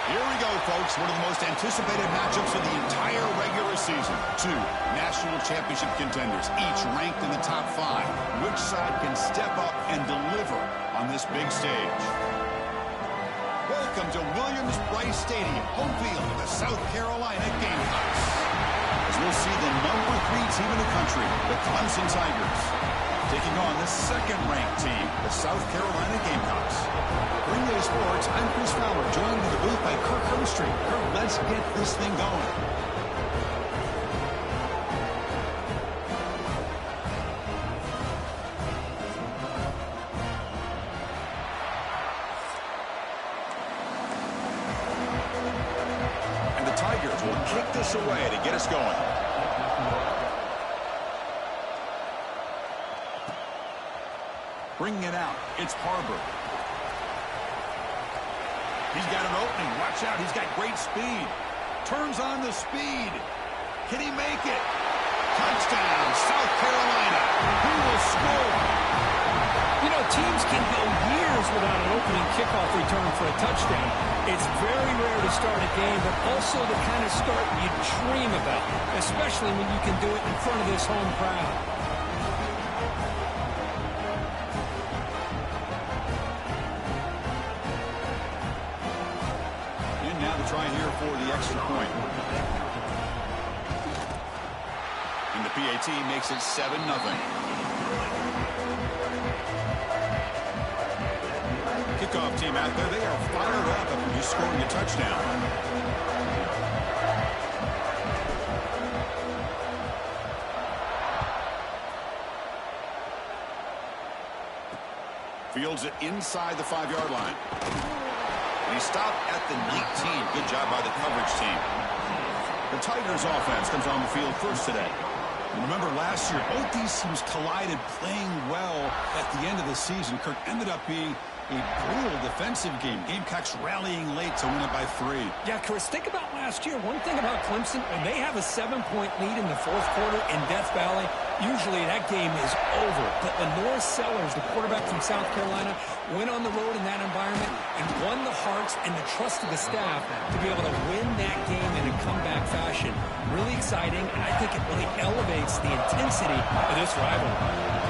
Here we go, folks. One of the most anticipated matchups of the entire regular season. Two national championship contenders, each ranked in the top 5. Which side can step up and deliver on this big stage? Welcome to Williams-Brice Stadium, home field of the South Carolina Gamecocks. As we'll see the number 3 team in the country, the Clemson Tigers, taking on the second-ranked team, the South Carolina Gamecocks. Green Day Sports, I'm Chris Fowler, joined in the booth by Kirk Hermstreet. Kirk, let's get this thing going. And the Tigers will kick this away to get us going. Bringing it out, it's Harbor. He's got an opening. Watch out. He's got great speed. Turns on the speed. Can he make it? Touchdown, South Carolina. Who will score? You know, teams can go years without an opening kickoff return for a touchdown. It's very rare to start a game, but also the kind of start you dream about, especially when you can do it in front of this home crowd. Try here for the extra point. And the PAT makes it 7-0. Kickoff team out there, they are fired up after just scoring a touchdown. Fields it inside the 5-yard line. And he stopped at the 19. Good job by the coverage team. The Tigers offense comes on the field first today. And remember last year, both these teams collided playing well at the end of the season. Kirk ended up being a brutal defensive game. Gamecocks rallying late to win it by 3. Yeah, Chris, think about last year. One thing about Clemson, when they have a 7-point lead in the 4th quarter in Death Valley, usually that game is over. But Lenore Sellers, the quarterback from South Carolina, went on the road in that environment and won the hearts and the trust of the staff to be able to win that game in a comeback fashion. Really exciting, and I think it really elevates the intensity of this rivalry.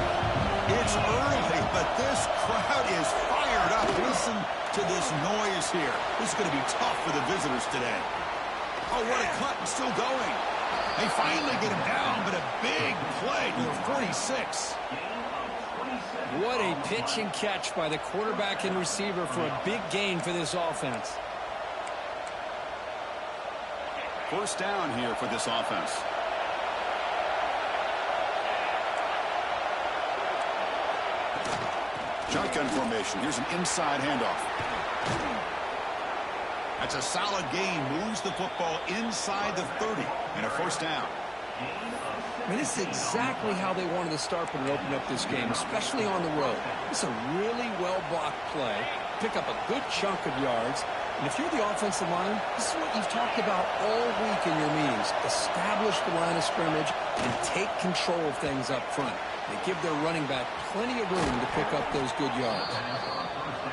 It's early, but this crowd is fired up. Listen to this noise here. This is going to be tough for the visitors today. Oh, what a cut, and still going. They finally get him down, but a big play to the 46. What a pitch and catch by the quarterback and receiver for a big gain for this offense. First down here for this offense. Shotgun formation. Here's an inside handoff. That's a solid gain. Moves the football inside the 30. And a first down. I mean, this is exactly how they wanted to start when they opened up this game, especially on the road. It's a really well-blocked play. Pick up a good chunk of yards. And if you're the offensive line, this is what you've talked about all week in your meetings. Establish the line of scrimmage and take control of things up front. They give their running back plenty of room to pick up those good yards.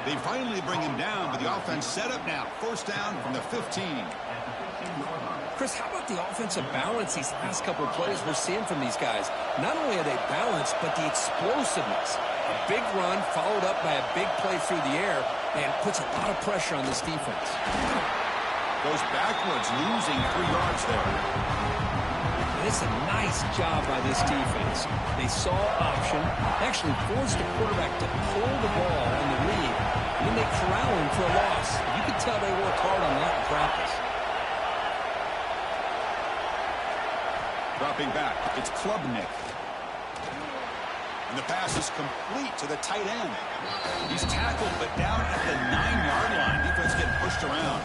They finally bring him down, but the offense set up now. First down from the 15. Chris, how about the offensive balance these last couple of plays we're seeing from these guys? Not only are they balanced, but the explosiveness. A big run followed up by a big play through the air, and puts a lot of pressure on this defense. Goes backwards, losing 3 yards there. It's a nice job by this defense. They saw option, actually forced the quarterback to pull the ball on the read, and then they corral him for a loss. You could tell they worked hard on that in practice. Dropping back, it's Klubnik. And the pass is complete to the tight end. He's tackled, but down at the 9-yard line. Defense getting pushed around.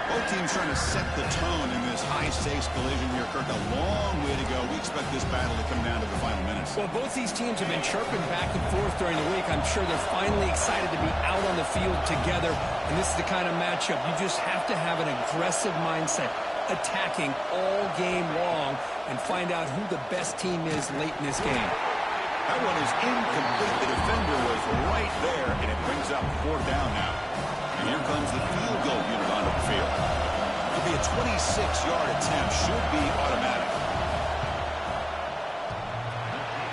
Both teams trying to set the tone in this high-stakes collision here, Kirk. A long way to go. We expect this battle to come down to the final minutes. Well, both these teams have been chirping back and forth during the week. I'm sure they're finally excited to be out on the field together. And this is the kind of matchup you just have to have an aggressive mindset, attacking all game long, and find out who the best team is late in this game. That one is incomplete. The defender was right there, and it brings up 4th down now. And here comes the field goal unit on field. It'll be a 26-yard attempt. Should be automatic.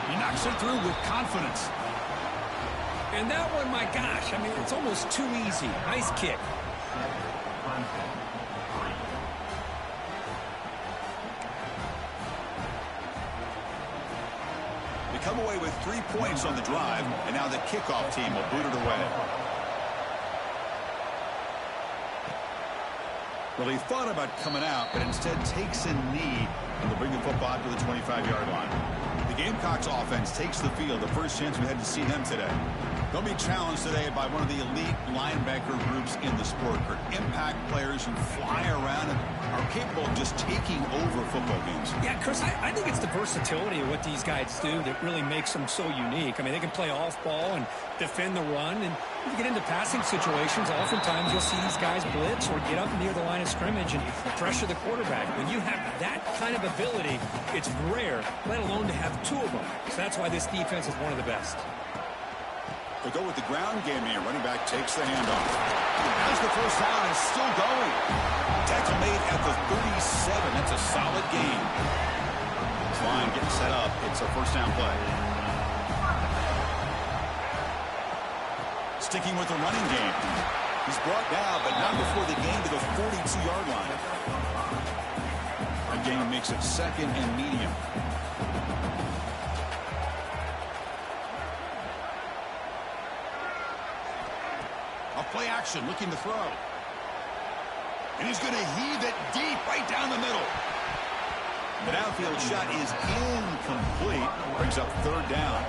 He knocks it through with confidence. And that one, my gosh, I mean, it's almost too easy. Nice kick. They come away with 3 points on the drive, and now the kickoff team will boot it away. Well, he thought about coming out, but instead takes a knee, and they'll bring the football to the 25-yard line. The Gamecocks offense takes the field, the first chance we had to see them today. They'll be challenged today by one of the elite linebacker groups in the sport. Impact players who fly around and are capable of just taking over football games. Yeah, Chris, I think it's the versatility of what these guys do that really makes them so unique. I mean, they can play off ball and defend the run, and when you get into passing situations, oftentimes you'll see these guys blitz or get up near the line of scrimmage and pressure the quarterback. When you have that kind of ability, it's rare, let alone to have two of them. So that's why this defense is one of the best. They go with the ground game here. Running back takes the handoff. Has the first down and still going. Tackle made at the 37. That's a solid gain. Line getting set up. It's a first down play. Sticking with the running game. He's brought down, but not before the gain to the 42-yard line. That gain makes it second and medium. Play action, looking to throw. And he's going to heave it deep right down the middle. The downfield shot is incomplete. Brings up third down.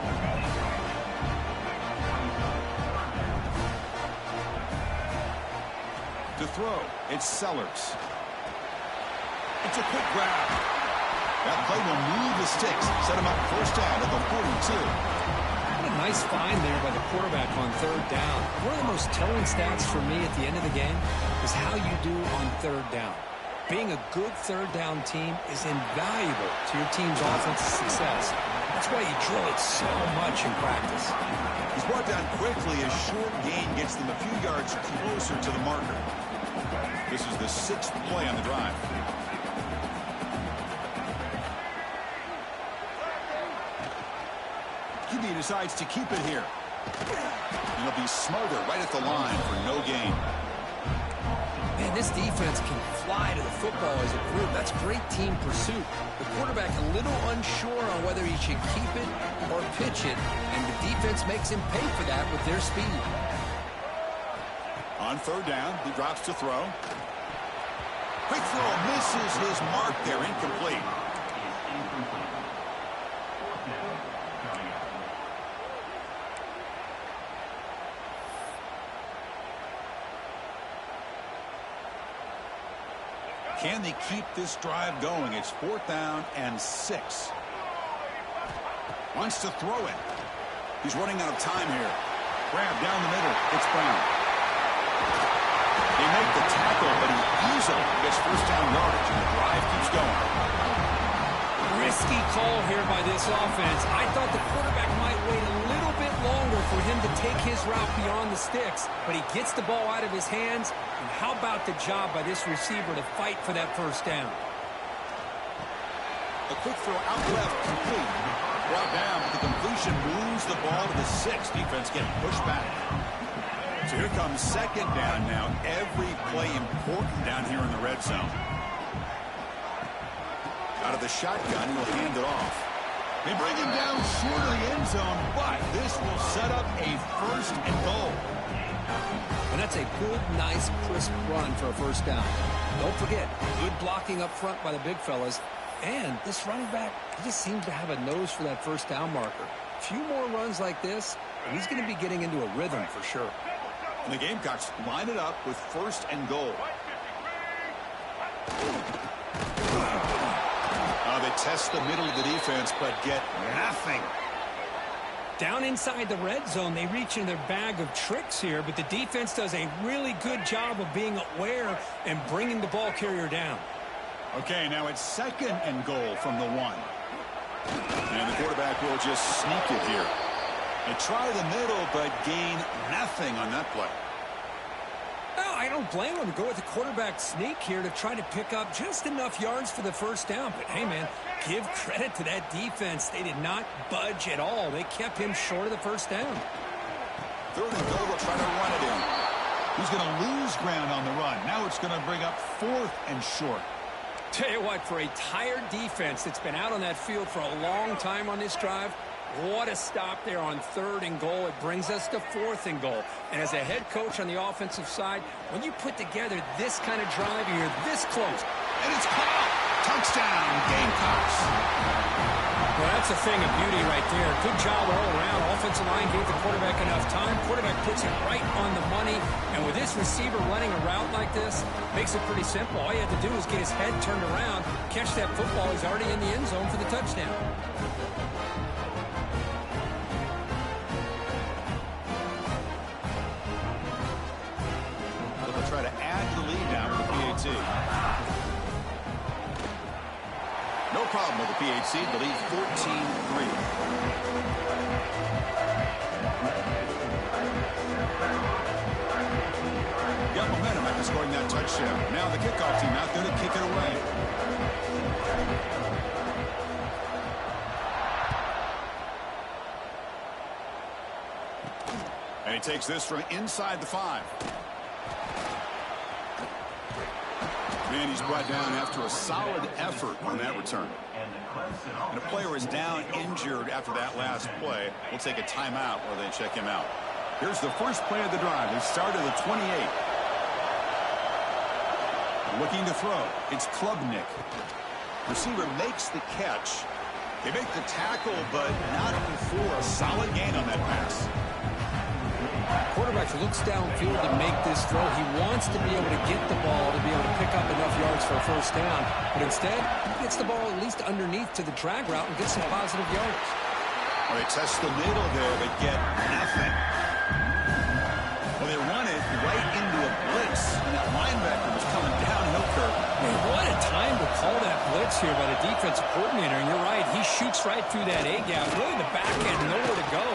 To throw, it's Sellers. It's a quick grab. That play will move the sticks. Set him up first down at the 42. Nice find there by the quarterback on third down. One of the most telling stats for me at the end of the game is how you do on third down. Being a good third down team is invaluable to your team's offensive success. That's why you drill it so much in practice. He's brought down quickly. A short gain gets them a few yards closer to the marker. This is the 6th play on the drive. QB decides to keep it here. And he'll be smarter right at the line for no gain. Man, this defense can fly to the football as a group. That's great team pursuit. The quarterback a little unsure on whether he should keep it or pitch it, and the defense makes him pay for that with their speed. On third down, he drops to throw. Quick throw misses his mark there, incomplete. Can they keep this drive going? It's 4th down and 6. Wants to throw it. He's running out of time here. Grab down the middle. It's Brown. They make the tackle, but he easily gets first down yardage, and the drive keeps going. Risky call here by this offense. I thought the quarterback might wait a little bit longer for him to take his route beyond the sticks, but he gets the ball out of his hands. And how about the job by this receiver to fight for that first down? A quick throw out left, complete. Brought down, but the completion moves the ball to the 6. Defense getting pushed back. So here comes second down now. Every play important down here in the red zone. Out of the shotgun, he'll hand it off. They bring him down short of the end zone, but this will set up a first and goal. And that's a good, nice, crisp run for a first down. Don't forget, good blocking up front by the big fellas. And this running back, he just seems to have a nose for that first down marker. A few more runs like this, and he's going to be getting into a rhythm for sure. And the Gamecocks line it up with first and goal. They test the middle of the defense, but get nothing. Down inside the red zone, they reach in their bag of tricks here, but the defense does a really good job of being aware and bringing the ball carrier down. Okay, now it's second and goal from the 1. And the quarterback will just sneak it here. They try the middle, but gain nothing on that play. Well, I I don't blame him to go with the quarterback sneak here to try to pick up just enough yards for the first down. But, hey, man, give credit to that defense. They did not budge at all. They kept him short of the first down. 3rd and goal, they'll try to run it in. He's going to lose ground on the run. Now it's going to bring up 4th and short. Tell you what, for a tired defense that's been out on that field for a long time on this drive, what a stop there on 3rd and goal. It brings us to 4th and goal. And as a head coach on the offensive side, when you put together this kind of drive, you're this close. And it's caught. Touchdown, Gamecocks. Well, that's a thing of beauty right there. Good job all around. Offensive line gave the quarterback enough time. Quarterback puts it right on the money. And with this receiver running a route like this, makes it pretty simple. All you have to do is get his head turned around, catch that football. He's already in the end zone for the touchdown. They'll try to add the lead now with the PAT. No problem with the PAT. The lead 14-3. Got momentum after scoring that touchdown. Now the kickoff team out there to kick it away. And he takes this from inside the 5. And he's brought down after a solid effort on that return. And a player is down injured after that last play. We'll take a timeout while they check him out. Here's the first play of the drive. They start at the 28. Looking to throw. It's Klubnik. Receiver makes the catch. They make the tackle, but not before a solid gain on that pass. Quarterback looks downfield to make this throw. He wants to be able to get the ball to be able to pick up enough yards for a first down. But instead, he gets the ball at least underneath to the drag route and gets some positive yards. Well, they test the middle there, but get nothing. Well, they run it right into a blitz, and that linebacker was coming downhill curve. Man, what a time to call that blitz here by the defensive coordinator. And you're right, he shoots right through that A-gap. Really, the back end, nowhere to go.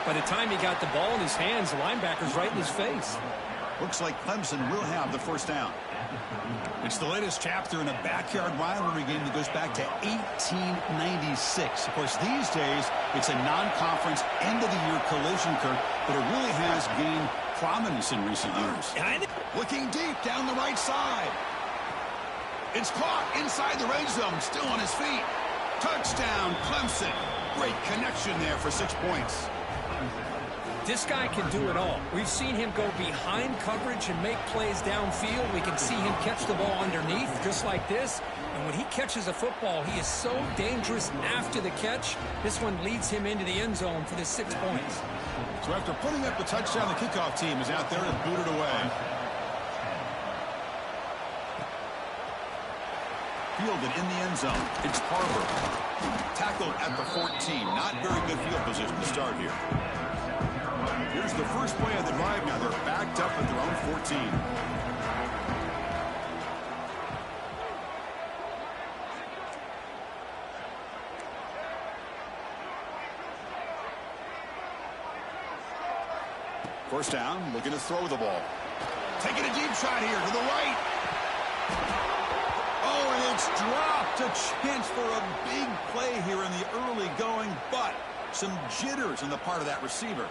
By the time he got the ball in his hands, the linebacker's right in his face. Looks like Clemson will have the first down. It's the latest chapter in a backyard rivalry game that goes back to 1896. Of course, these days, it's a non-conference end-of-the-year collision, Kirk, but it really has gained prominence in recent years. Looking deep down the right side. It's caught inside the red zone, still on his feet. Touchdown, Clemson. Great connection there for 6 points. This guy can do it all. We've seen him go behind coverage and make plays downfield. We can see him catch the ball underneath just like this. And when he catches a football, he is so dangerous after the catch. This one leads him into the end zone for the 6 points. So after putting up the touchdown, the kickoff team is out there to boot it away. Fielded in the end zone. It's Barber. Tackled at the 14. Not very good field position to start here. Here's the first play of the drive now. They're backed up at their own 14. First down, looking to throw the ball. Taking a deep shot here to the right. Oh, and it's dropped. A chance for a big play here in the early going, but some jitters on the part of that receiver.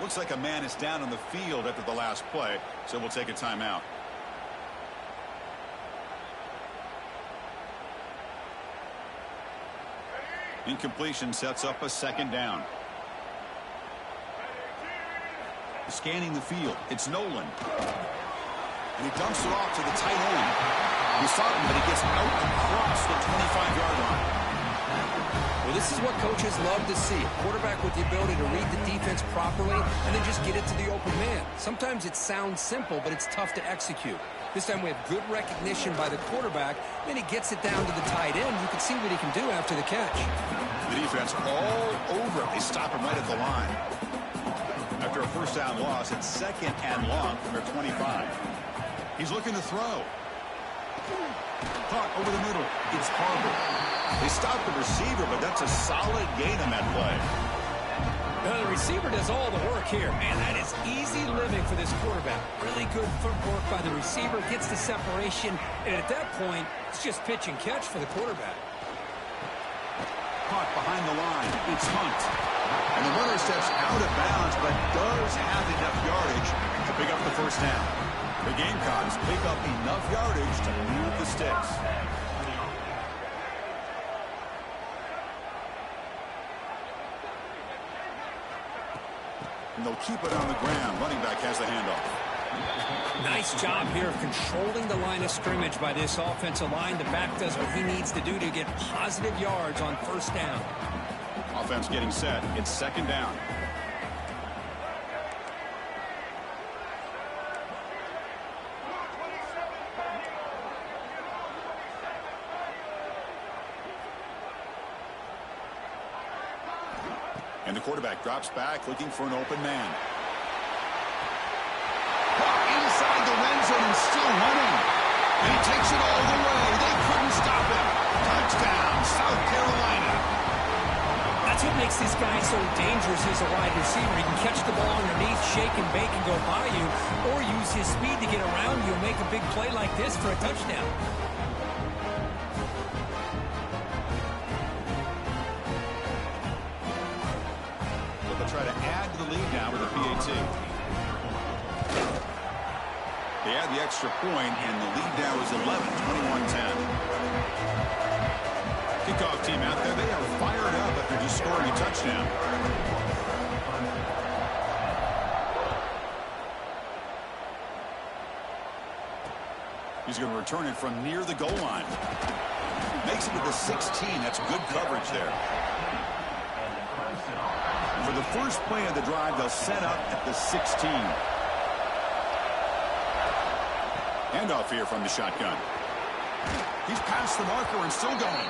Looks like a man is down on the field after the last play, so we'll take a timeout. Incompletion sets up a second down. Scanning the field. It's Nolan. And he dumps it off to the tight end. We saw him, but he gets out across the 25-yard line. Well, this is what coaches love to see. A quarterback with the ability to read the defense properly and then just get it to the open man. Sometimes it sounds simple, but it's tough to execute. This time we have good recognition by the quarterback. Then he gets it down to the tight end. You can see what he can do after the catch. The defense all over him. They stop him right at the line. After a first down loss, it's second and long from their 25. He's looking to throw. Caught over the middle. It's Barber. They stopped the receiver, but that's a solid gain on that play. The receiver does all the work here. Man, that is easy living for this quarterback. Really good footwork by the receiver, gets the separation, and at that point, it's just pitch and catch for the quarterback. Caught behind the line. It's Hunt. And the runner steps out of bounds, but does have enough yardage to pick up the first down. The Gamecocks pick up enough yardage to move the sticks. And they'll keep it on the ground. Running back has the handoff. Nice job here of controlling the line of scrimmage by this offensive line. The back does what he needs to do to get positive yards on first down. Offense getting set. It's second down. And the quarterback drops back looking for an open man. Inside the red zone and still running. And he takes it all the way. They couldn't stop him. Touchdown, South Carolina. That's what makes this guy so dangerous as a wide receiver. He can catch the ball underneath, shake and bake and go by you, or use his speed to get around you and make a big play like this for a touchdown. Try to add to the lead now with a PAT. They add the extra point, and the lead now is 11, 21-10. Kickoff team out there. They are fired up after just scoring a touchdown. He's going to return it from near the goal line. Makes it to the 16. That's good coverage there. For the first play of the drive, they'll set up at the 16. Handoff here from the shotgun. He's past the marker and still going.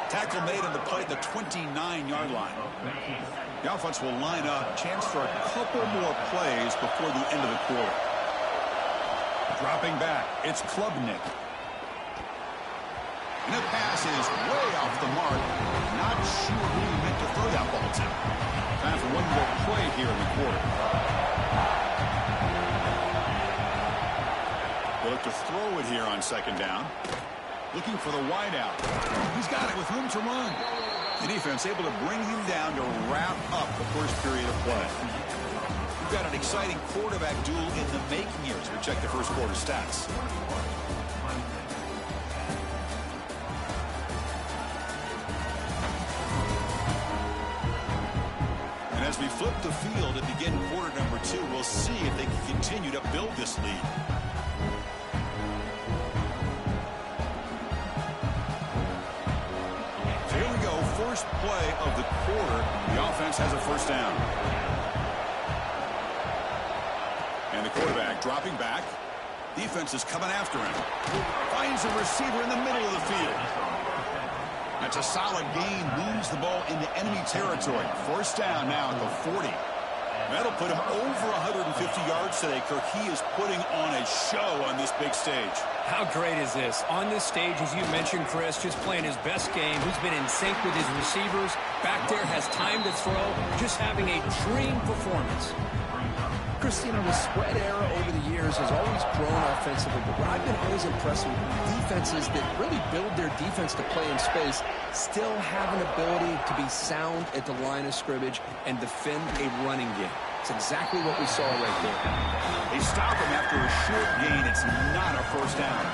Tackle made on the play at the 29-yard line. The offense will line up. Chance for a couple more plays before the end of the quarter. Dropping back, it's Klubnik. And the pass is way off the mark. Not sure who he meant to throw that ball to. Time for one more play here in the quarter. They look to throw it here on second down. Looking for the wideout. He's got it with room to run. The defense able to bring him down to wrap up the first period of play. We've got an exciting quarterback duel in the making here as we check the first quarter stats. As we flip the field and begin quarter number 2, we'll see if they can continue to build this lead. So here we go, first play of the quarter. The offense has a first down. And the quarterback dropping back. Defense is coming after him. Finds a receiver in the middle of the field. That's a solid gain, moves the ball into enemy territory. First down now at the 40. That'll put him over 150 yards today, Kirk. He is putting on a show on this big stage. How great is this? On this stage, as you mentioned, Chris, just playing his best game. He's been in sync with his receivers. Back there, has time to throw. Just having a dream performance. Chris, you know, the spread era over the years has always grown offensively, but what I've been always impressed with defenses that really build their defense to play in space still have an ability to be sound at the line of scrimmage and defend a running game. It's exactly what we saw right there. They stop him after a short gain. It's not a first down.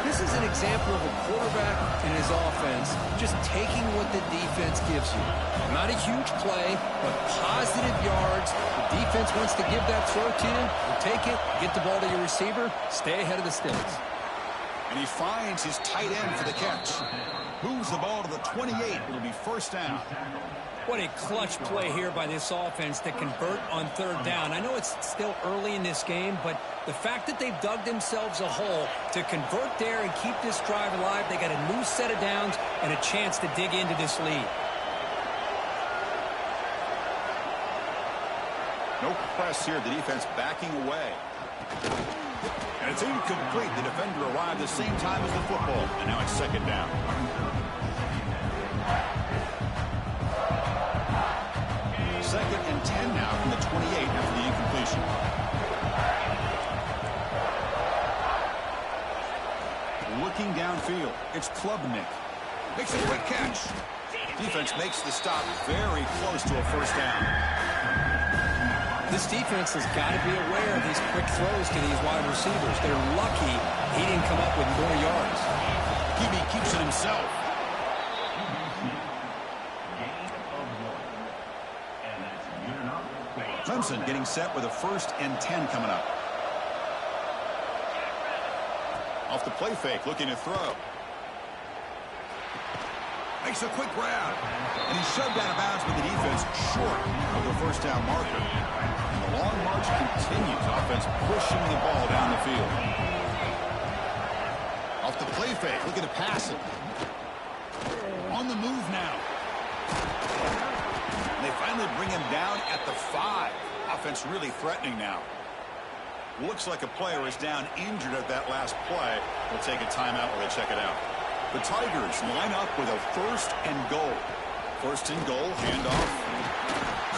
This is an example of a quarterback and his offense just taking what the defense gives you. Not a huge play, but positive yards. The defense wants to give that throw to you. You take it, get the ball to your receiver, stay ahead of the sticks. And he finds his tight end for the catch. Moves the ball to the 28. It'll be first down. What a clutch play here by this offense to convert on third down. I know it's still early in this game, but the fact that they've dug themselves a hole to convert there and keep this drive alive, they got a new set of downs and a chance to dig into this lead. No press here. The defense backing away. And it's incomplete. The defender arrived the same time as the football. And now it's second down. 2nd and 10 now from the 28 after the incompletion. Looking downfield, it's Klubnik. Makes a quick catch. Defense makes the stop very close to a first down. This defense has got to be aware of these quick throws to these wide receivers. They're lucky he didn't come up with more yards. QB keeps it himself. Clemson getting set with a 1st and 10 coming up. Off the play fake, looking to throw. Makes a quick grab. And he's shoved out of bounds with the defense short of the first down marker. And the long march continues. Offense pushing the ball down the field. Off the play fake, looking to pass it. On the move now. And they finally bring him down at the 5. Offense really threatening now. Looks like a player is down injured at that last play. We'll take a timeout while they check it out. The Tigers line up with a 1st and goal. 1st and goal, handoff.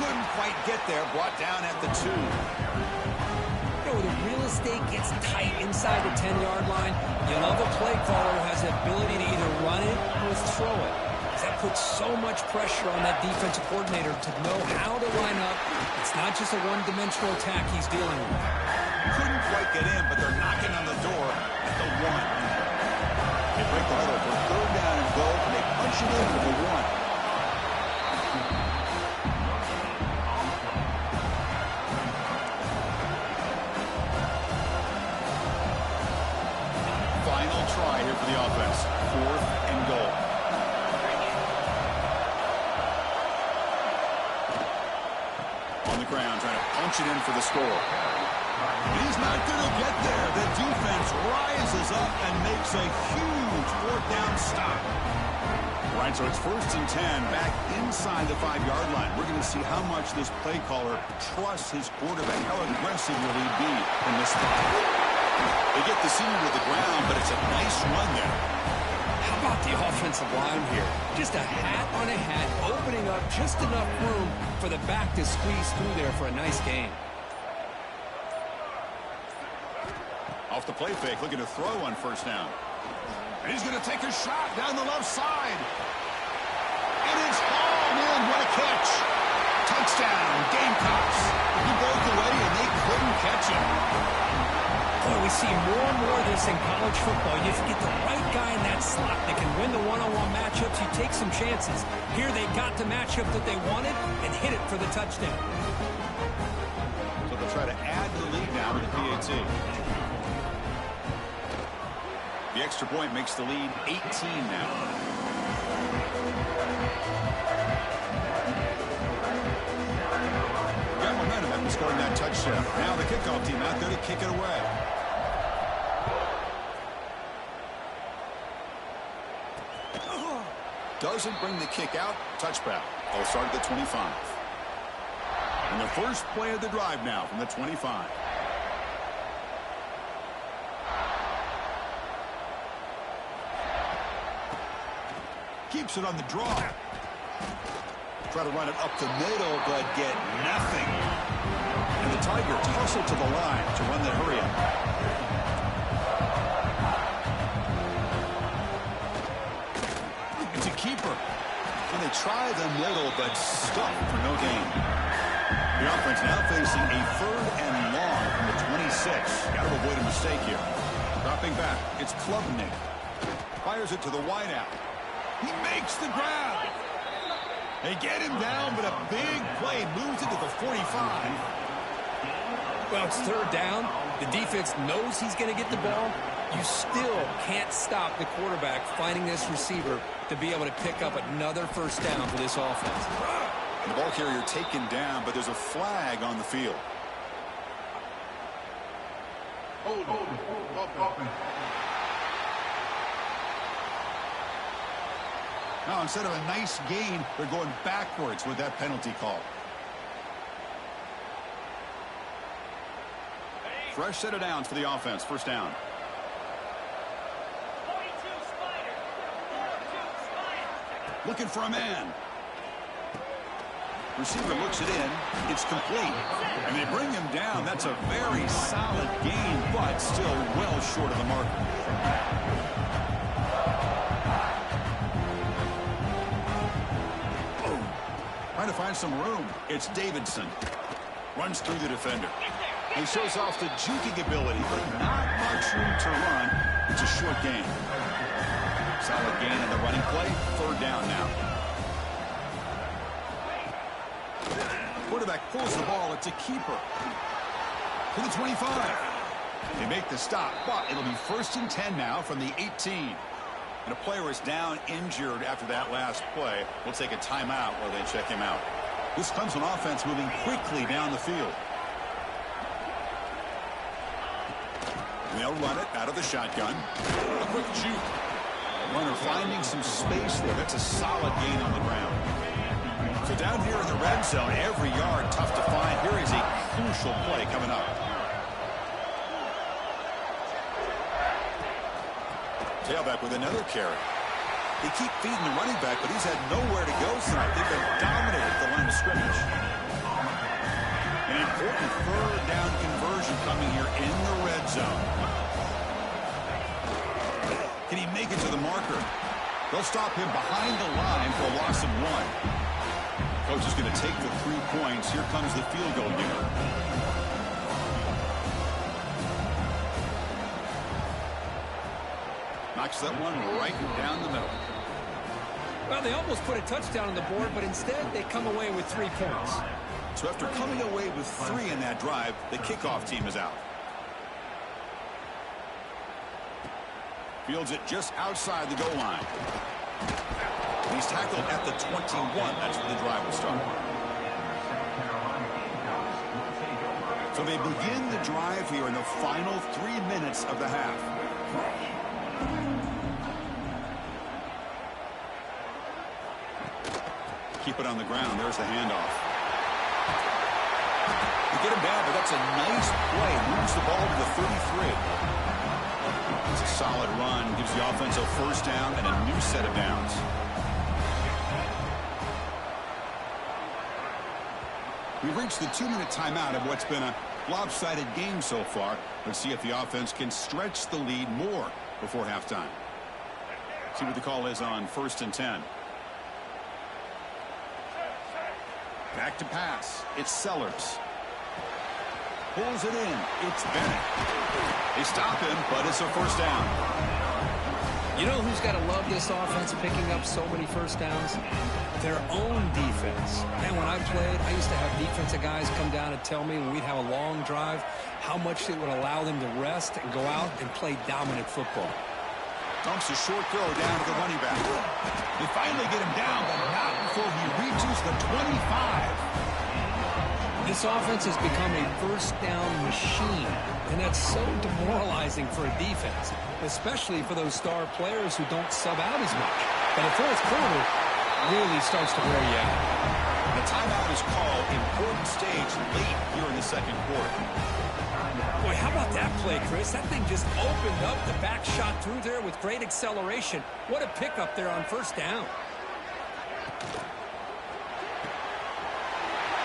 Couldn't quite get there, brought down at the 2. You know, the real estate gets tight inside the 10-yard line. You love a play caller who has the ability to either run it or throw it. That puts so much pressure on that defensive coordinator to know how to line up. It's not just a one-dimensional attack he's dealing with. Couldn't quite get in, but they're knocking on the door at the 1. They break the huddle for 3rd down and goal, and they punch it in for the 1. Final try here for the offense. 4th and goal. On the ground, trying to punch it in for the score. He's not going to get there. The defense rises up and makes a huge 4th down stop. Right, so it's 1st and 10 back inside the 5-yard line. We're going to see how much this play caller trusts his quarterback. How aggressive will he be in this spot? They get the senior to the ground, but it's a nice run there. How about the offensive line here? Just a hat on a hat, opening up just enough room for the back to squeeze through there for a nice gain. Off the play fake, looking to throw on 1st down. And he's going to take a shot down the left side. And it's hauled in. What a catch. Touchdown, Gamecocks. He broke away and they couldn't catch him. Boy, we see more and more of this in college football. You get the right guy in that slot that can win the one-on-one matchups. You take some chances. Here they got the matchup that they wanted and hit it for the touchdown. So they'll try to add to the lead now with the PAT. The extra point makes the lead 18 now. Got momentum after scoring that touchdown. Now the kickoff team out there to kick it away. Doesn't bring the kick out. Touchback. They'll start at the 25. And the first play of the drive now from the 25. Keeps it on the draw. Try to run it up the middle, but get nothing. And the Tigers hustle to the line to run the hurry up. It's a keeper. And they try the middle, but stuck for no gain. The offense now facing a 3rd and long from the 26. Got to avoid a mistake here. Dropping back, it's Klubnik. Fires it to the wideout. He makes the grab. They get him down, but a big play moves it to the 45. Well, it's 3rd down. The defense knows he's going to get the ball. You still can't stop the quarterback finding this receiver to be able to pick up another 1st down for this offense. The ball carrier taken down, but there's a flag on the field. Now, instead of a nice gain, they're going backwards with that penalty call. Fresh set of downs for the offense. 1st down. Looking for a man. Receiver looks it in. It's complete. And they bring him down. That's a very solid gain, but still well short of the marker. Trying to find some room. It's Davidson. Runs through the defender. He shows off the juking ability, but not much room to run. It's a short gain. Solid gain in the running play. Third down now. Quarterback pulls the ball. It's a keeper. To the 25. They make the stop, but it'll be 1st and 10 now from the 18. And a player is down injured after that last play. We'll take a timeout while they check him out. This Clemson offense moving quickly down the field. They'll run it out of the shotgun. A quick juke. Runner finding some space there. That's a solid gain on the ground. So down here in the red zone, every yard tough to find. Here is a crucial play coming up. Tailback with another carry. They keep feeding the running back, but he's had nowhere to go tonight. They've been dominating at the line of scrimmage. An important third down conversion coming here in the red zone. Can he make it to the marker? They'll stop him behind the line for a loss of 1. Coach is going to take the 3 points. Here comes the field goal unit. Knocks that one right down the middle. Well, they almost put a touchdown on the board, but instead they come away with 3 points. So after coming away with 3 in that drive, the kickoff team is out. Fields it just outside the goal line. He's tackled at the 21. That's where the drive will start. So they begin the drive here in the final 3 minutes of the half. Keep it on the ground. There's the handoff. They get him down, but that's a nice play. Moves the ball to the 33. It's a solid run. Gives the offense a 1st down and a new set of downs. We've reached the 2-minute timeout of what's been a lopsided game so far. Let's see if the offense can stretch the lead more before halftime. See what the call is on 1st and 10. Back to pass. It's Sellers. Pulls it in. It's Bennett. They stop him, but it's a 1st down. You know who's got to love this offense picking up so many 1st downs? Their own defense. Man, when I played, I used to have defensive guys come down and tell me when we'd have a long drive how much it would allow them to rest and go out and play dominant football. Dumps a short throw down to the running back. They finally get him down, but not before he reaches the 25. This offense has become a 1st down machine, and that's so demoralizing for a defense, especially for those star players who don't sub out as much. But the 4th quarter really starts to wear you out. The timeout is called. Important stage late here in the 2nd quarter. Boy, how about that play, Chris? That thing just opened up. The back shot through there with great acceleration. What a pickup there on 1st down.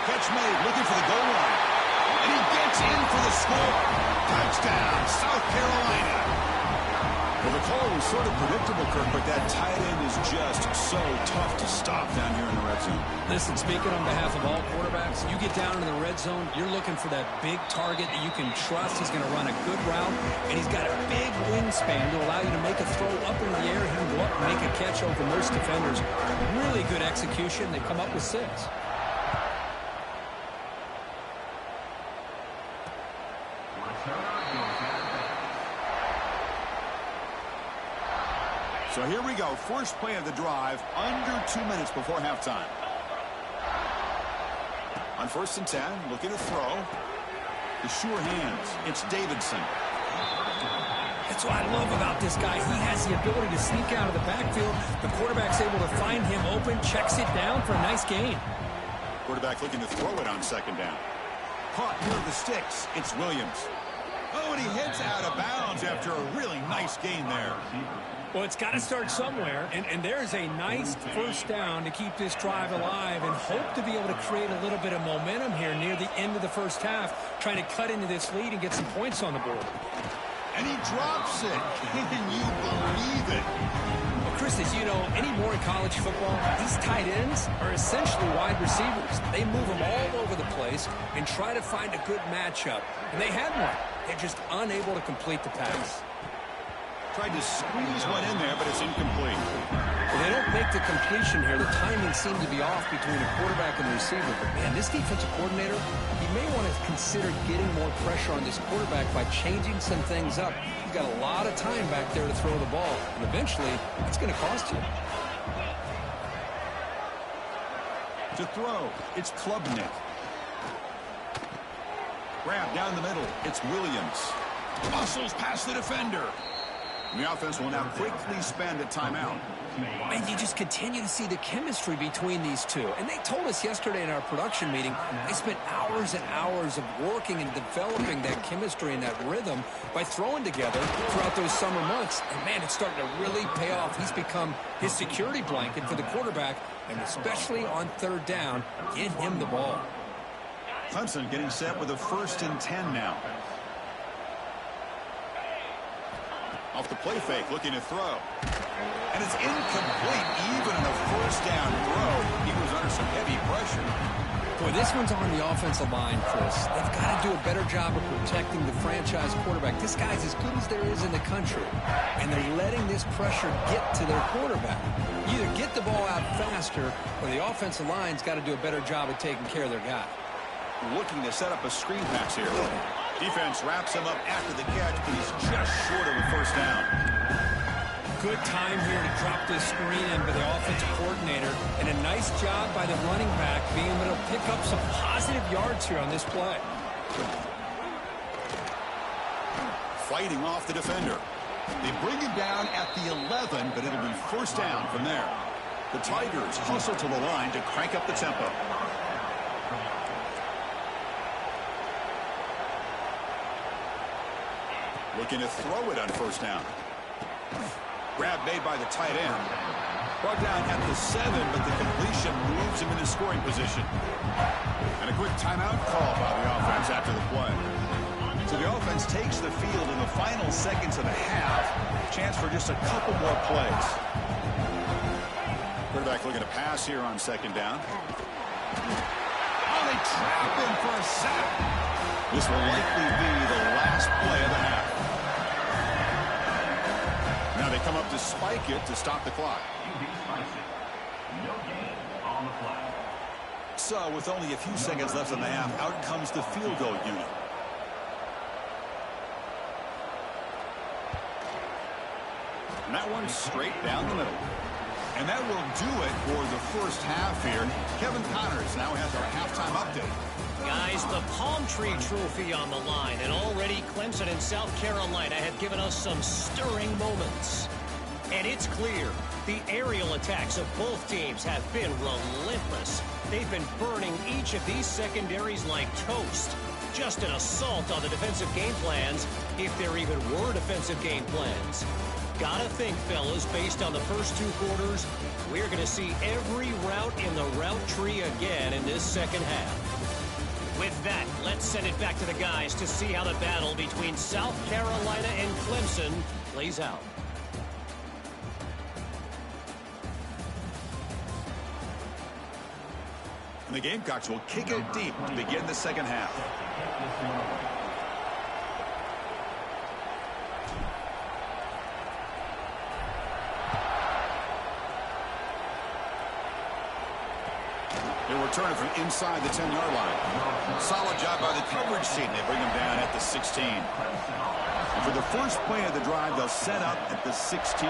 Catch made, looking for the goal line. And he gets in for the score. Touchdown, South Carolina. Well, the call was sort of predictable, Kirk, but that tight end is just so tough to stop down here in the red zone. Listen, speaking on behalf of all quarterbacks, you get down in the red zone, you're looking for that big target that you can trust. He's going to run a good route, and he's got a big wingspan to allow you to make a throw up in the air. He can go up and make a catch over most defenders. Really good execution. They come up with 6. So here we go. First play of the drive, under 2 minutes before halftime. On 1st and 10, looking to throw. The sure hands. It's Davidson. That's what I love about this guy. He has the ability to sneak out of the backfield. The quarterback's able to find him open, checks it down for a nice gain. Quarterback looking to throw it on 2nd down. Caught near the sticks. It's Williams. Oh, But he heads out of bounds after a really nice gain there. Well, it's got to start somewhere, and there's a nice first down to keep this drive alive and hope to be able to create a little bit of momentum here near the end of the first half, trying to cut into this lead and get some points on the board. And he drops it. Can you believe it? Well, Chris, as you know, anymore in college football, these tight ends are essentially wide receivers. They move them all over the place and try to find a good matchup. And they had one. They're just unable to complete the pass. Tried to squeeze one in there, but it's incomplete. Well, they don't make the completion here. The timing seemed to be off between the quarterback and the receiver. But, man, this defensive coordinator, he may want to consider getting more pressure on this quarterback by changing some things up. He's got a lot of time back there to throw the ball. And eventually, it's going to cost you. To throw, it's Klubnik. Grab down the middle, it's Williams. Muscles past the defender. And the offense will now quickly spend a timeout. And you just continue to see the chemistry between these two. And they told us yesterday in our production meeting, they spent hours and hours of working and developing that chemistry and that rhythm by throwing together throughout those summer months. And, man, it's starting to really pay off. He's become his security blanket for the quarterback, and especially on third down, get him the ball. Clemson getting set with a 1st and 10 now. Off the play fake, looking to throw. And it's incomplete, even in a 1st down throw. He was under some heavy pressure. Boy, this one's on the offensive line, Chris. They've got to do a better job of protecting the franchise quarterback. This guy's as good as there is in the country. And they're letting this pressure get to their quarterback. You either get the ball out faster, or the offensive line's got to do a better job of taking care of their guy. Looking to set up a screen pass here. Defense wraps him up after the catch, but he's just short of a 1st down. Good time here to drop this screen in by the offensive coordinator, and a nice job by the running back being able to pick up some positive yards here on this play. Fighting off the defender. They bring him down at the 11, but it'll be 1st down from there. The Tigers hustle to the line to crank up the tempo. Looking to throw it on 1st down. Grab made by the tight end. Brought down at the 7, but the completion moves him into scoring position. And a quick timeout call by the offense after the play. So the offense takes the field in the final seconds of the half. Chance for just a couple more plays. Quarterback looking to pass here on 2nd down. Oh, they trap him for a sack. This will likely be the last play of the half. Now they come up to spike it to stop the clock. So with only a few seconds left in the half, out comes the field goal unit. And that one's straight down the middle. And that will do it for the 1st half here. Kevin Connors now has our halftime update. Guys, the Palm Tree Trophy on the line, and already Clemson and South Carolina have given us some stirring moments. And it's clear, the aerial attacks of both teams have been relentless. They've been burning each of these secondaries like toast. Just an assault on the defensive game plans, if there even were defensive game plans. Gotta think, fellas, based on the first 2 quarters, we're going to see every route in the route tree again in this 2nd half. With that, let's send it back to the guys to see how the battle between South Carolina and Clemson plays out. And the Gamecocks will kick it deep to begin the 2nd half. They'll return it from inside the 10-yard line. Solid job by the coverage team. They bring him down at the 16. And for the first play of the drive, they'll set up at the 16.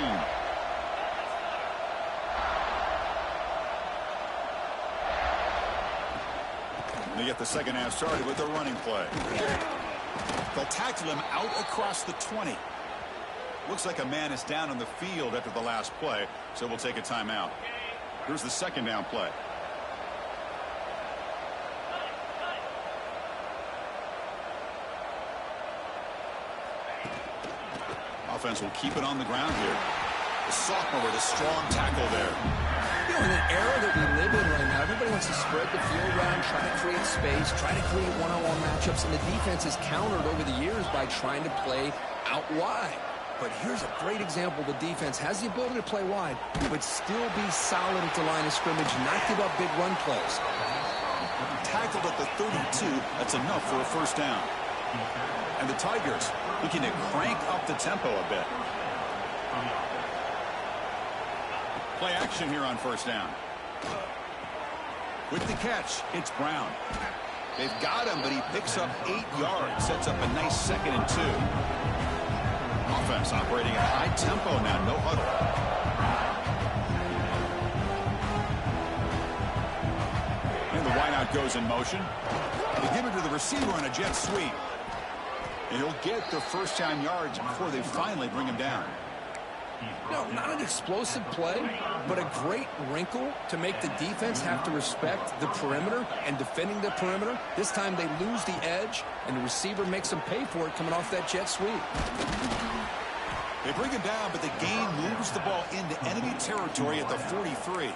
And they get the 2nd half started with a running play. They'll tackle him out across the 20. Looks like a man is down on the field after the last play, so we'll take a timeout. Here's the 2nd down play. offense will keep it on the ground here. The sophomore with a strong tackle there. You know, in the era that we live in right now, everybody wants to spread the field around, try to create space, try to create one-on-one matchups, and the defense has countered over the years by trying to play out wide. But here's a great example. The defense has the ability to play wide, but still be solid at the line of scrimmage, not give up big run plays. Tackled at the 32. That's enough for a first down. And the Tigers looking to crank up the tempo a bit. Play action here on first down. With the catch, it's Brown. They've got him, but he picks up 8 yards. Sets up a nice 2nd and 2. Offense operating at high tempo now. No huddle. And the wideout goes in motion. They give it to the receiver on a jet sweep. And he'll get the first down yards before they finally bring him down. No, not an explosive play, but a great wrinkle to make the defense have to respect the perimeter and defending the perimeter. This time they lose the edge, and the receiver makes them pay for it coming off that jet sweep. They bring him down, but the gain moves the ball into enemy territory at the 43.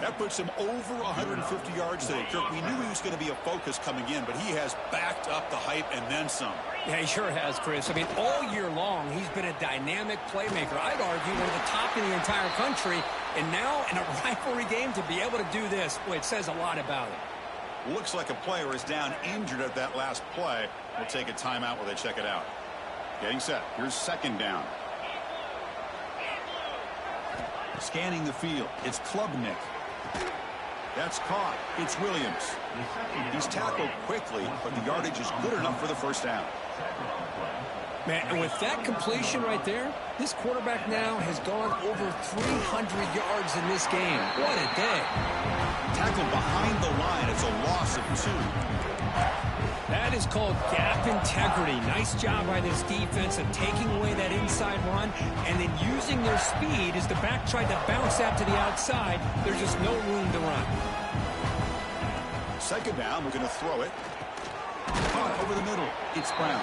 That puts him over 150 yards today. Kirk, we knew he was going to be a focus coming in, but he has backed up the hype and then some. Yeah, he sure has, Chris. I mean, all year long, he's been a dynamic playmaker. I'd argue one of the top in the entire country. And now, in a rivalry game, to be able to do this, boy, it says a lot about it. Looks like a player is down injured at that last play. We'll take a timeout while they check it out. Getting set. Here's second down. Scanning the field. It's Klubnik. That's caught. It's Williams. He's tackled quickly, but the yardage is good enough for the first down. Man, and with that completion right there, this quarterback now has gone over 300 yards in this game. What a day. Tackled behind the line. It's a loss of 2. That is called gap integrity. Nice job by this defense of taking away that inside run and then using their speed as the back tried to bounce that to the outside. There's just no room to run. Second down, we're going to throw it. Caught over the middle. It's Brown.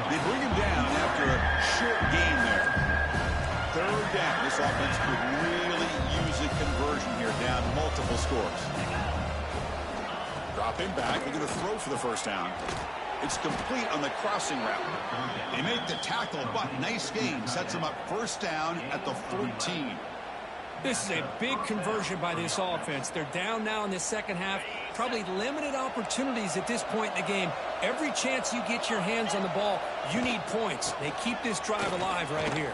They bring him down after a short gain there. Third down. This offense could really use a conversion here, down multiple scores. Drop him back. They're going to throw for the first down. It's complete on the crossing route. They make the tackle, but nice gain. Sets them up first down at the 14. This is a big conversion by this offense. They're down now in the second half. Probably limited opportunities at this point in the game. Every chance you get your hands on the ball, you need points. They keep this drive alive right here.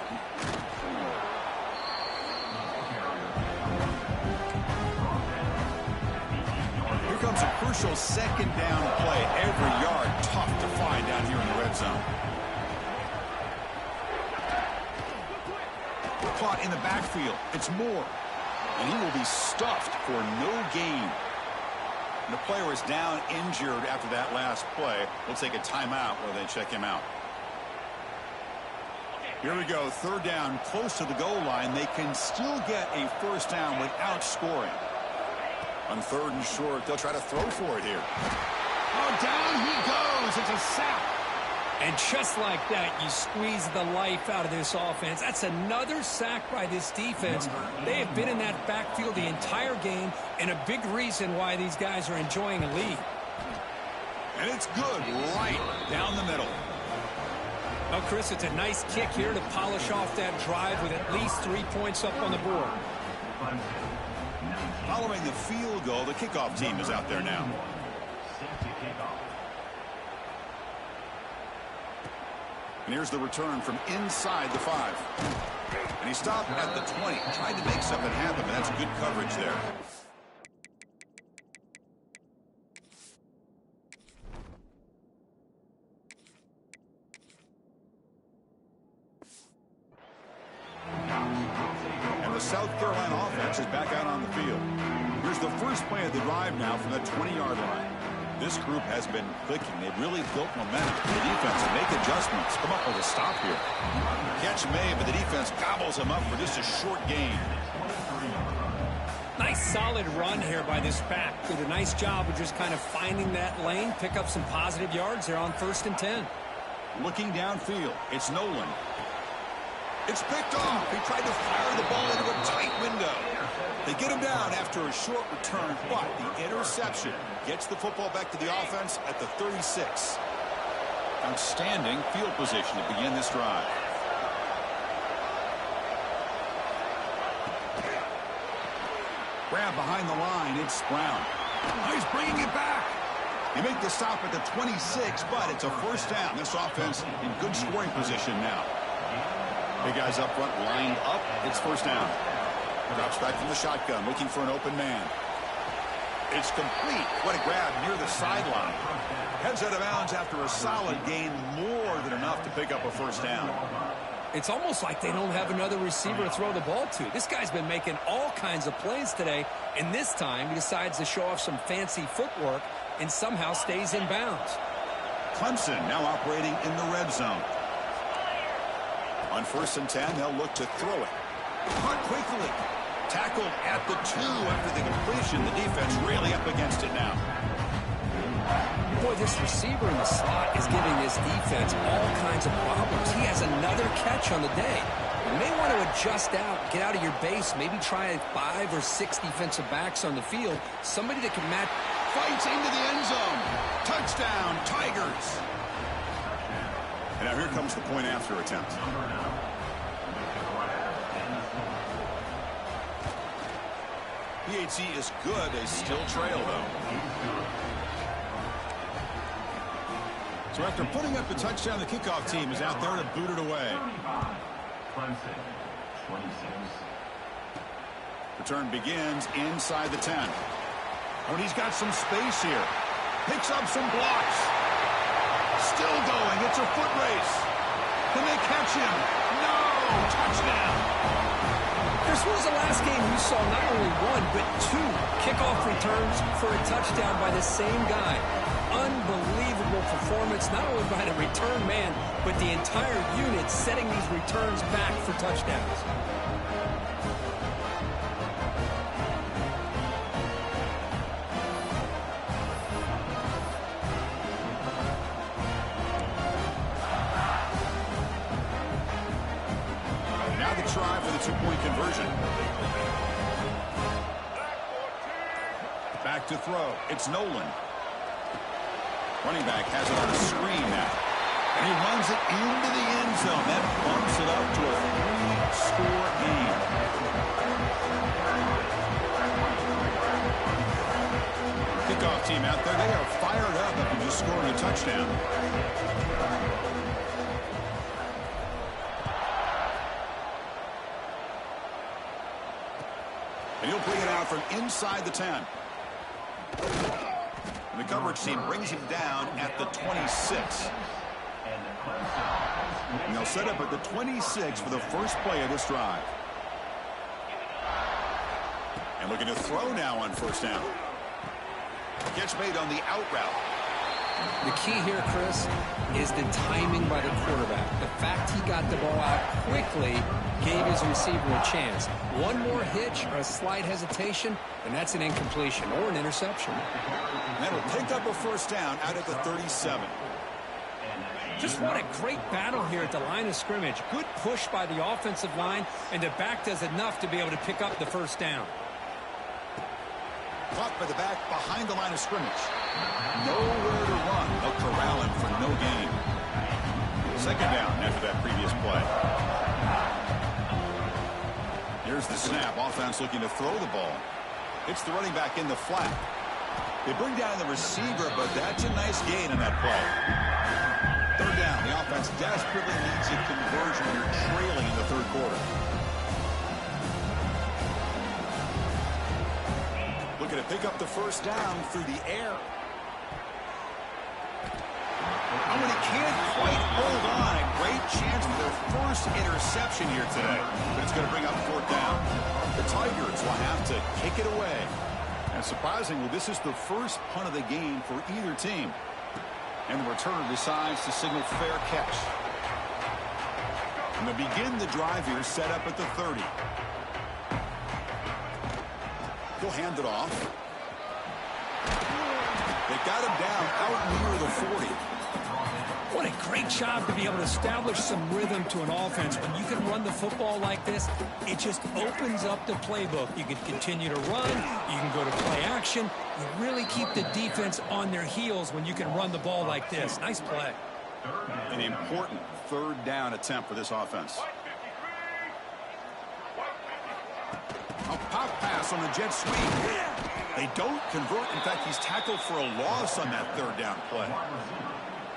Here comes a crucial second down play. Every yard tough to find down here in the red zone. Caught in the backfield. It's Moore. And he will be stuffed for no gain. And the player is down injured after that last play. We'll take a timeout while they check him out. Here we go. Third down, close to the goal line. They can still get a first down without scoring. On third and short, they'll try to throw for it here. Oh, down he goes. It's a sack. And just like that, you squeeze the life out of this offense. That's another sack by this defense. They have been in that backfield the entire game, and a big reason why these guys are enjoying a lead. And it's good right down the middle. Well, Chris, it's a nice kick here to polish off that drive with at least 3 points up on the board. Following the field goal, the kickoff team is out there now. And here's the return from inside the 5. And he stopped at the 20. Tried to make something happen, but that's good coverage there. And the South Carolina offense is back out on the field. Here's the first play of the drive now from the 20-yard line. This group has been clicking. They've really built momentum. The defense make adjustments. Come up with a stop here. Catch made, but the defense gobbles him up for just a short gain. Nice solid run here by this back. Did a nice job of just kind of finding that lane, pick up some positive yards there on 1st and 10. Looking downfield, it's Nolan. It's picked off. He tried to fire the ball into a tight window. They get him down after a short return, but the interception gets the football back to the offense at the 36. Outstanding field position to begin this drive. Grab behind the line. It's Brown. Oh, he's bringing it back. They make the stop at the 26, but it's a first down. This offense in good scoring position now. Big guys up front lined up. It's first down. Drops back from the shotgun, looking for an open man. It's complete. What a grab near the sideline. Heads out of bounds after a solid gain, more than enough to pick up a first down. It's almost like they don't have another receiver to throw the ball to. This guy's been making all kinds of plays today, and this time he decides to show off some fancy footwork and somehow stays in bounds. Clemson now operating in the red zone. On 1st and 10, they'll look to throw it. Caught quickly. Tackled at the 2 after the completion. The defense really up against it now. Boy, this receiver in the slot is giving this defense all kinds of problems. He has another catch on the day. You may want to adjust out, get out of your base, maybe try 5 or 6 defensive backs on the field. Somebody that can match. Fights into the end zone. Touchdown, Tigers. And now here comes the point after attempt. PHC is good. They still trail, though. So after putting up the touchdown, the kickoff team is out there to boot it away. Return begins inside the 10. Oh, and he's got some space here. Picks up some blocks. Still going. It's a foot race. Can they catch him? No! Touchdown! Chris, when was the last game you saw not only 1, but 2 kickoff returns for a touchdown by the same guy? Unbelievable performance, not only by the return man, but the entire unit setting these returns back for touchdowns. Now the try for the 2-point conversion. Back to throw. It's Nolan. Running back has it on a screen now. And he runs it into the end zone. That bumps it up to a 3-score game. Kickoff team out there. They are fired up after just scoring a touchdown. And he'll bring it out from inside the 10. And the coverage team brings him down at the 26. And they'll set up at the 26 for the first play of this drive. And looking to throw now on first down. Catch made on the out route. The key here, Chris, is the timing by the quarterback. The fact he got the ball out quickly gave his receiver a chance. One more hitch or a slight hesitation, and that's an incompletion or an interception. And that'll pick up a first down out at the 37. Just what a great battle here at the line of scrimmage. Good push by the offensive line, and the back does enough to be able to pick up the first down. Caught by the back behind the line of scrimmage. Nowhere to run. They'll corral him for no gain. Second down after that previous play. Here's the snap. Offense looking to throw the ball. It's the running back in the flat. They bring down the receiver, but that's a nice gain in that play. Third down. The offense desperately needs a conversion. You're trailing in the third quarter. Looking to pick up the first down through the air. Oh, and he can't quite hold on. A great chance for their first interception here today. But it's going to bring up fourth down. The Tigers will have to kick it away. And surprisingly, this is the first punt of the game for either team. And the returner decides to signal fair catch. And they begin the drive here, set up at the 30. He'll hand it off. They got him down out near the 40. What a great job to be able to establish some rhythm to an offense. When you can run the football like this, it just opens up the playbook. You can continue to run. You can go to play action. You really keep the defense on their heels when you can run the ball like this. Nice play. An important third down attempt for this offense. A pop pass on the jet sweep. They don't convert. In fact, he's tackled for a loss on that third down play.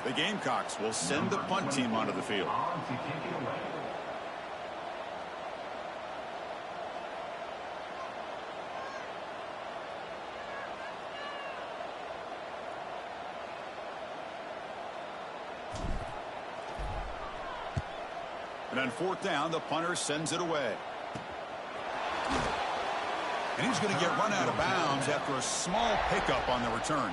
The Gamecocks will send the punt team onto the field. And on fourth down, the punter sends it away. And he's going to get run out of bounds after a small pickup on the return.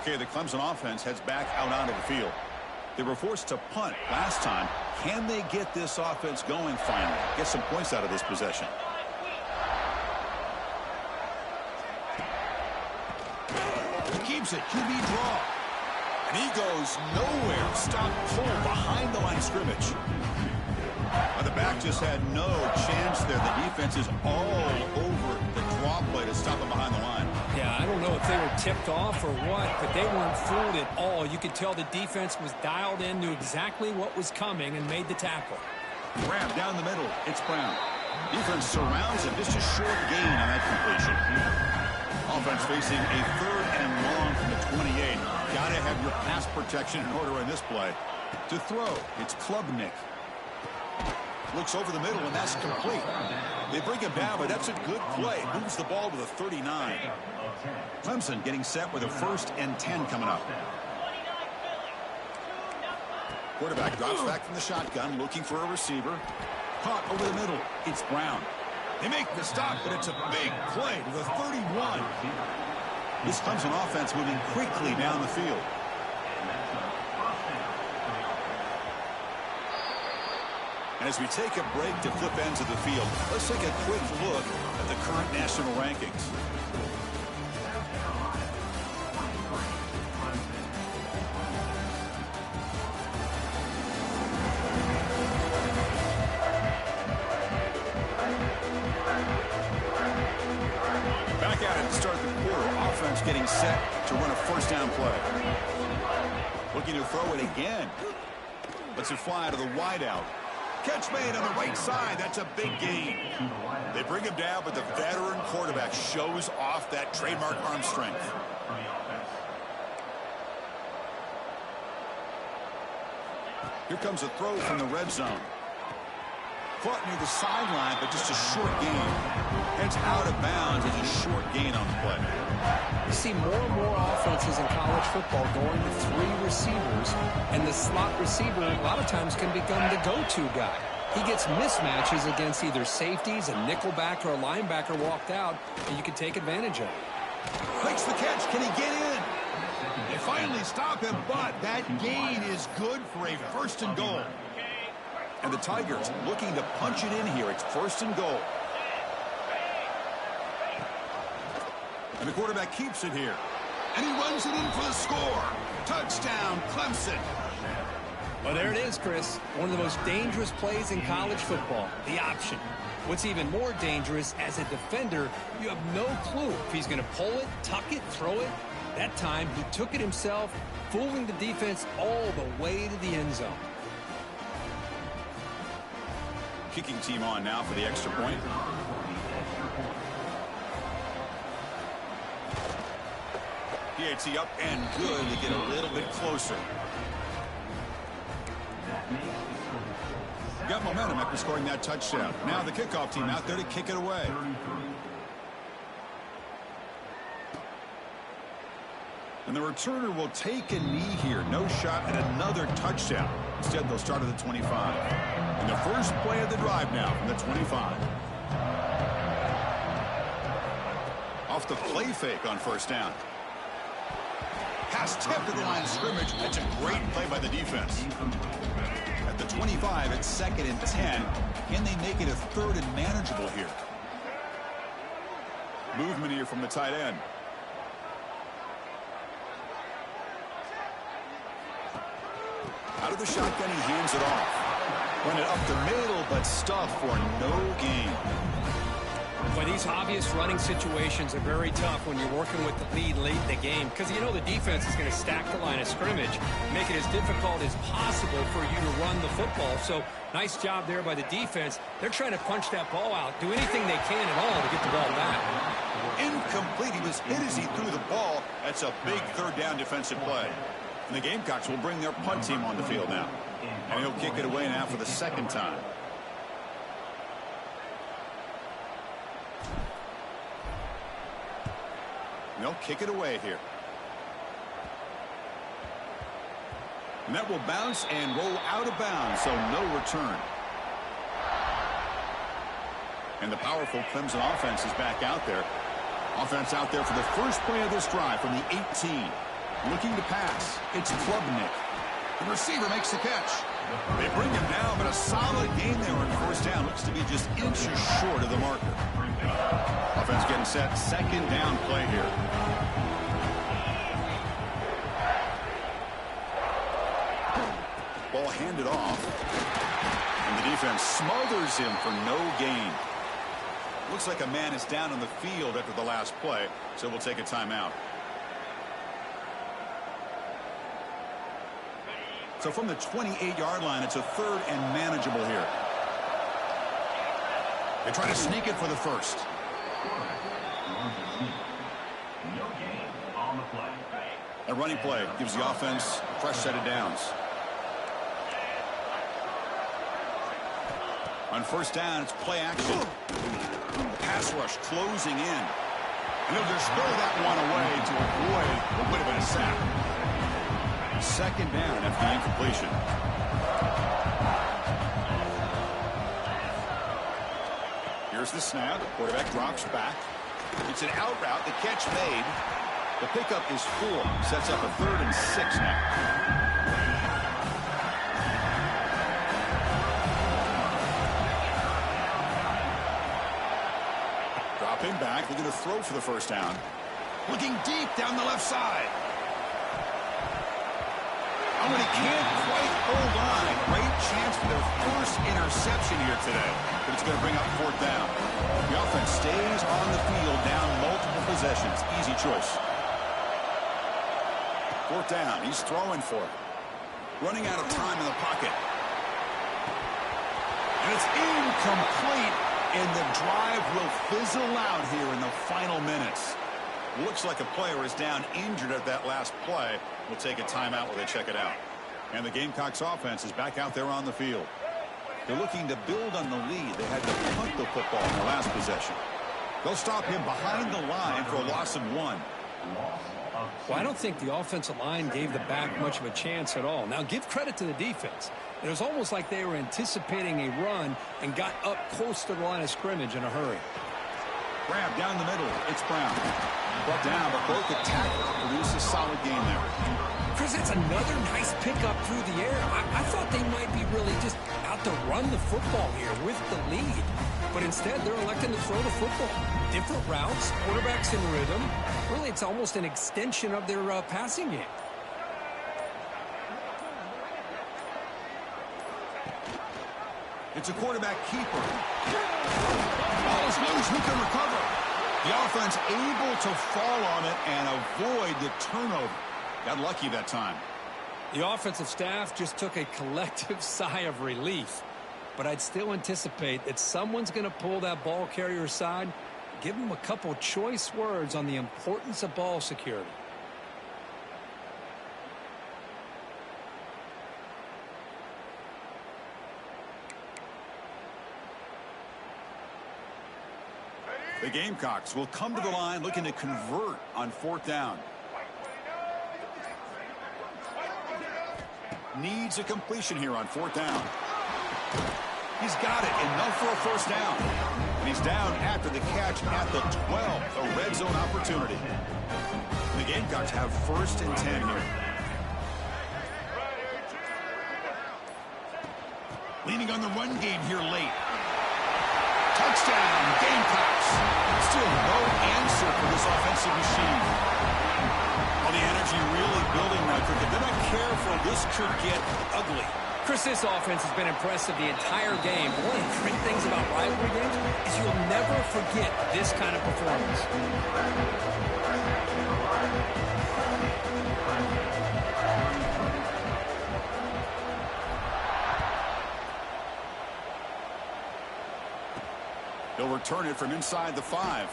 Okay, the Clemson offense heads back out onto the field. They were forced to punt last time. Can they get this offense going finally? Get some points out of this possession. He keeps it. QB draw. And he goes nowhere. Stop pull behind the line of scrimmage. The back just had no chance there. The defense is all over the draw play to stop him behind the line. Yeah, I don't know if they were tipped off or what, but they weren't fooled at all. You could tell the defense was dialed in, knew exactly what was coming, and made the tackle. Grab down the middle. It's Brown. Defense surrounds him. Just a short gain on that completion. Offense facing a third and long from the 28. Got to have your pass protection in order in this play. To throw, it's Klubnik. Looks over the middle, and that's complete. They bring him down, but that's a good play. Moves the ball to the 39. Clemson getting set with a 1st and 10 coming up. Quarterback drops back from the shotgun, looking for a receiver. Caught over the middle. It's Brown. They make the stop, but it's a big play to the 31. This Clemson offense moving quickly down the field. And as we take a break to flip ends of the field, let's take a quick look at the current national rankings. Back at it to start the quarter. Offense getting set to run a 1st down play. Looking to throw it again. Lets it fly to the wideout. Catch made on the right side. That's a big gain. They bring him down, but the veteran quarterback shows off that trademark arm strength. Here comes a throw from the red zone. Caught near the sideline, but just a short gain. Heads out of bounds as a short gain on the play. You see more and more offenses in college football going to 3 receivers, and the slot receiver a lot of times can become the go-to guy. He gets mismatches against either safeties, a nickelback, or a linebacker walked out, and you can take advantage of it. Makes the catch. Can he get in? They finally stop him, but that gain is good for a 1st and goal. And the Tigers looking to punch it in here. It's 1st and goal. And the quarterback keeps it here. And he runs it in for the score. Touchdown, Clemson. Well, there it is, Chris. One of the most dangerous plays in college football, the option. What's even more dangerous, as a defender, you have no clue if he's going to pull it, tuck it, throw it. That time, he took it himself, fooling the defense all the way to the end zone. Kicking team on now for the extra point. PAT up and good to get a little bit closer. Got momentum after scoring that touchdown. Now the kickoff team out there to kick it away. And the returner will take a knee here. No shot at another touchdown. Instead, they'll start at the 25. And the first play of the drive now from the 25. Off the play fake on 1st down. Pass tipped to the line of scrimmage. That's a great play by the defense. At the 25, it's 2nd and 10. Can they make it a 3rd and manageable here? Movement here from the tight end. Out of the shotgun, he hands it off. Run it up the middle, but stuff for no gain. But these obvious running situations are very tough when you're working with the lead late in the game, because you know the defense is going to stack the line of scrimmage, make it as difficult as possible for you to run the football. So nice job there by the defense. They're trying to punch that ball out, do anything they can at all to get the ball back. Incomplete. He was hit as he threw the ball. That's a big third down defensive play. And the Gamecocks will bring their punt team on the field now. And he'll kick it away now for the second time. And they'll kick it away here. And that will bounce and roll out of bounds, so no return. And the powerful Clemson offense is back out there. Offense out there for the first play of this drive from the 18. Looking to pass. It's Klubnik. The receiver makes the catch. They bring him down, but a solid game there on first down. Looks to be just inches short of the marker. Offense getting set. Second down play here. Ball handed off. And the defense smothers him for no gain. Looks like a man is down on the field after the last play, so we'll take a timeout. So from the 28-yard line, it's a third and manageable here. They try to sneak it for the first. A running play gives the offense a fresh set of downs. On first down, it's play action. Pass rush closing in. And he'll just throw that one away to avoid what would have been a sack. Second down after the incompletion. Here's the snap. Quarterback drops back. It's an out route. The catch made. The pickup is 4. Sets up a 3rd and 6 now. Dropping back. Looking to throw for the first down. Looking deep down the left side. Oh, and he can't quite hold on. A great chance for their first interception here today. But it's going to bring up 4th down. The offense stays on the field down multiple possessions. Easy choice. 4th down. He's throwing for it. Running out of time in the pocket. And it's incomplete. And the drive will fizzle out here in the final minutes. Looks like a player is down injured at that last play. We'll take a timeout while they check it out. And the Gamecocks offense is back out there on the field. They're looking to build on the lead. They had to punt the football in the last possession. They'll stop him behind the line for a loss of 1. Well, I don't think the offensive line gave the back much of a chance at all. Now, give credit to the defense. It was almost like they were anticipating a run and got up close to the line of scrimmage in a hurry. Grab down the middle. It's Brown. Brought down, but broke the tackle. Produced a solid game there. Chris, that's another nice pickup through the air. I thought they might be really just out to run the football here with the lead. But instead, they're electing to throw the football. Different routes, quarterbacks in rhythm. Really, it's almost an extension of their passing game. It's a quarterback keeper. Ball is loose. Who can recover? The offense able to fall on it and avoid the turnover. Got lucky that time. The offensive staff just took a collective sigh of relief. But I'd still anticipate that someone's going to pull that ball carrier aside, give him a couple choice words on the importance of ball security. The Gamecocks will come to the line looking to convert on 4th down. Needs a completion here on 4th down. He's got it. Enough for a first down. And he's down after the catch at the 12. A red zone opportunity. The Gamecocks have 1st and 10 here. Leaning on the run game here late. Touchdown, Gamecocks. Still no answer for this offensive machine. Well, the energy really building now. They're not careful. This could get ugly. Chris, this offense has been impressive the entire game. One of the great things about rivalry games is you'll never forget this kind of performance. He'll return it from inside the 5.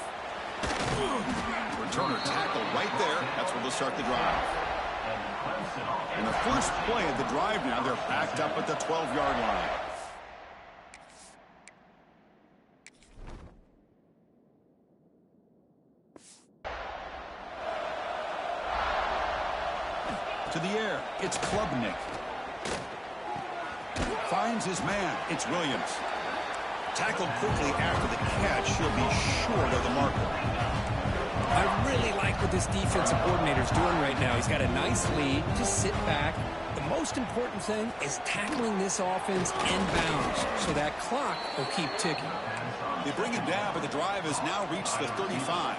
Returner tackle right there. That's where they'll start the drive. And the first play of the drive now, they're backed up at the 12-yard line. To the air, it's Klubnik. Finds his man. It's Williams. Tackled quickly after the catch. He'll be short of the marker. I really like what this defensive coordinator's doing right now. He's got a nice lead. Just sit back. The most important thing is tackling this offense inbounds so that clock will keep ticking. They bring him down, but the drive has now reached the 35.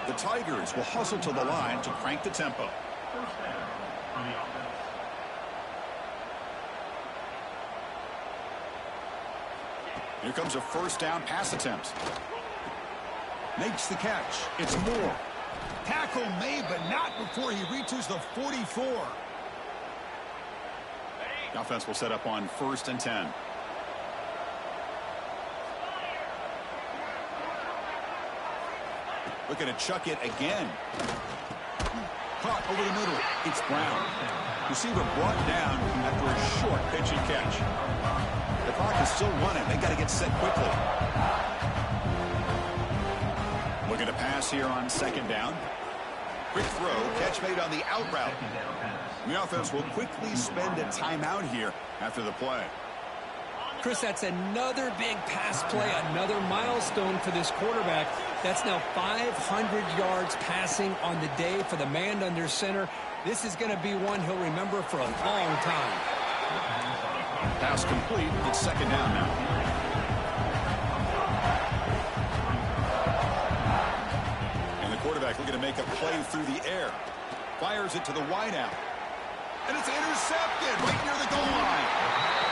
The Tigers will hustle to the line to crank the tempo. Here comes a first down pass attempt. Makes the catch. It's Moore. Tackle made, but not before he reaches the 44. The offense will set up on 1st and 10. Looking to chuck it again. Caught over the middle. It's Brown. Receiver brought down after a short pitch and catch. The clock is still running. They got to get set quickly. Looking to pass here on 2nd down. Quick throw. Catch made on the out route. The offense will quickly spend a timeout here after the play. Chris, that's another big pass play, another milestone for this quarterback. That's now 500 yards passing on the day for the man under center. This is going to be one he'll remember for a long time. Pass complete. It's 2nd down now. And the quarterback looking to make a play through the air. Fires it to the wideout. And it's intercepted right near the goal line.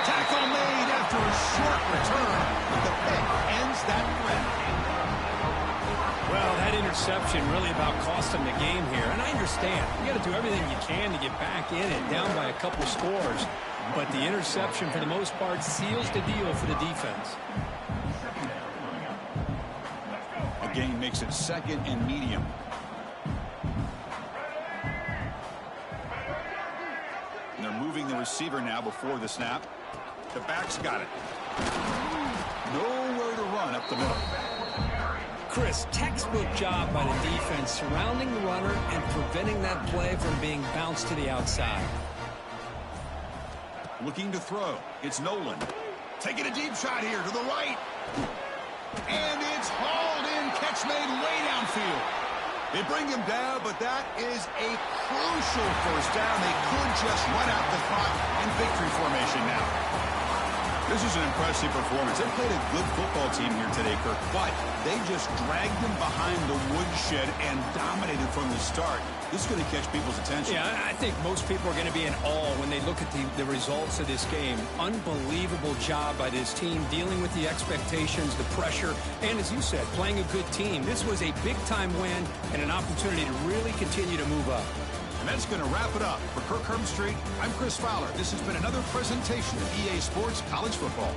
Tackle made after a short return. But the pick ends that threat. Well, that interception really about cost them the game here. And I understand. You got to do everything you can to get back in it, down by a couple scores. But the interception, for the most part, seals the deal for the defense. A gain makes it 2nd and medium. And they're moving the receiver now before the snap. The back's got it. Nowhere to run up the middle. Chris, textbook job by the defense surrounding the runner and preventing that play from being bounced to the outside. Looking to throw. It's Nolan. Taking a deep shot here to the right. And it's hauled in. Catch made way downfield. They bring him down, but that is a crucial first down. They could just run out the clock in victory formation now. This is an impressive performance. They played a good football team here today, Kirk, but they just dragged them behind the woodshed and dominated from the start. This is going to catch people's attention. Yeah, I think most people are going to be in awe when they look at the results of this game. Unbelievable job by this team dealing with the expectations, the pressure, and as you said, playing a good team. This was a big-time win and an opportunity to really continue to move up. And that's going to wrap it up. For Kirk Herbstreit, I'm Chris Fowler. This has been another presentation of EA Sports College Football.